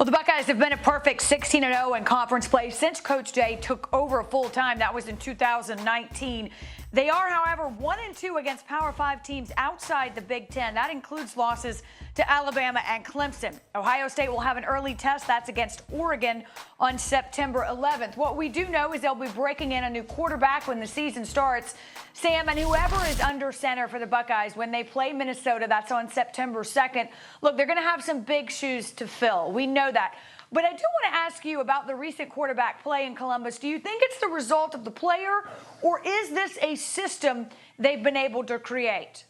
Well, the Buckeyes have been a perfect 16-0 in conference play since Coach Day took over full-time. That was in 2019. They are, however, 1-2 against Power 5 teams outside the Big Ten. That includes losses to Alabama and Clemson. Ohio State will have an early test. That's against Oregon on September 11th. What we do know is they'll be breaking in a new quarterback when the season starts. Sam, and whoever is under center for the Buckeyes when they play Minnesota, that's on September 2nd. Look, they're going to have some big shoes to fill. We know that. But I do want to ask you about the recent quarterback play in Columbus. Do you think it's the result of the player, or is this a system they've been able to create?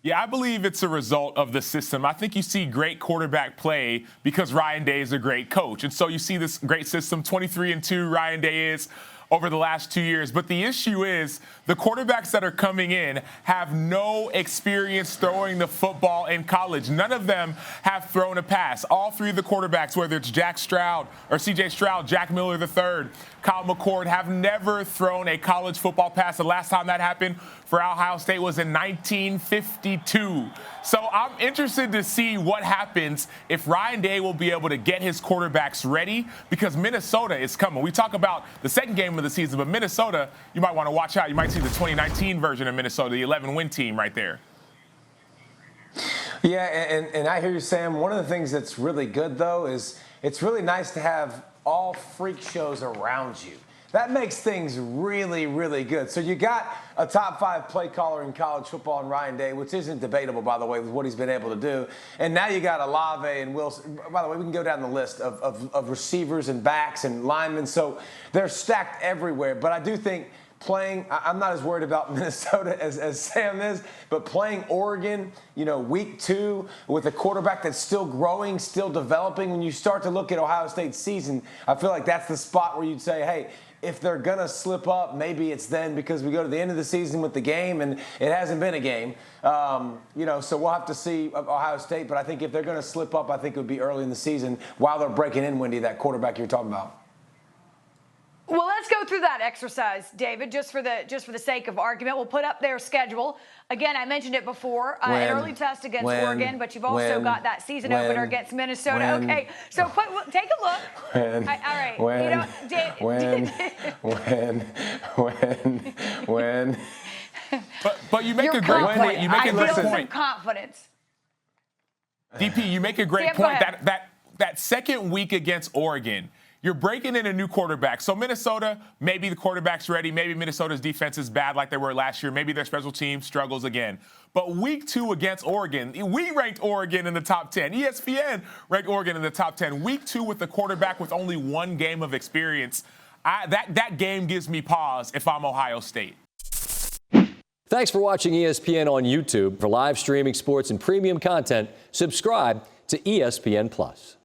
Yeah, I believe it's a result of the system. I think you see great quarterback play because Ryan Day is a great coach. And so you see this great system, 23-2 Ryan Day is over the last 2 years. But the issue is the quarterbacks that are coming in have no experience throwing the football in college. None of them have thrown a pass. All three of the quarterbacks, whether it's Jack Stroud or C.J. Stroud, Jack Miller III, Kyle McCord, have never thrown a college football pass. The last time that happened for Ohio State was in 1952. So I'm interested to see what happens if Ryan Day will be able to get his quarterbacks ready, because Minnesota is coming. We talk about the second game of the season, but Minnesota, you might want to watch out. You might see the 2019 version of Minnesota, the 11-win team right there. Yeah, and I hear you, Sam. One of the things that's really good, though, is it's really nice to have all freak shows around you. That makes things really, really good. So you got a top 5 play caller in college football in Ryan Day, which isn't debatable, by the way, with what he's been able to do. And now you got Olave and Wilson. By the way, we can go down the list of receivers and backs and linemen. So they're stacked everywhere. But I do think playing, I'm not as worried about Minnesota as Sam is, but playing Oregon, week 2 with a quarterback that's still growing, still developing. When you start to look at Ohio State's season, I feel like that's the spot where you'd say, hey, if they're going to slip up, maybe it's then, because we go to the end of the season with the game, and it hasn't been a game. So we'll have to see Ohio State. But I think if they're going to slip up, I think it would be early in the season while they're breaking in, Wendy, that quarterback you're talking about. Well, let's go through that exercise, David, just for the sake of argument. We'll put up their schedule. Again, I mentioned it before, an early test against Oregon, but you've also got that season opener against Minnesota. Okay, so take a look. All right. When. But you make a great point. You make a great point. Confidence. DP, you make a great point. That second week against Oregon, you're breaking in a new quarterback. So Minnesota, maybe the quarterback's ready. Maybe Minnesota's defense is bad like they were last year. Maybe their special team struggles again. But week 2 against Oregon, we ranked Oregon in the top 10. ESPN ranked Oregon in the top 10. Week 2 with the quarterback with only 1 game of experience, that game gives me pause if I'm Ohio State. Thanks for watching ESPN on YouTube. For live streaming sports and premium content, subscribe to ESPN+.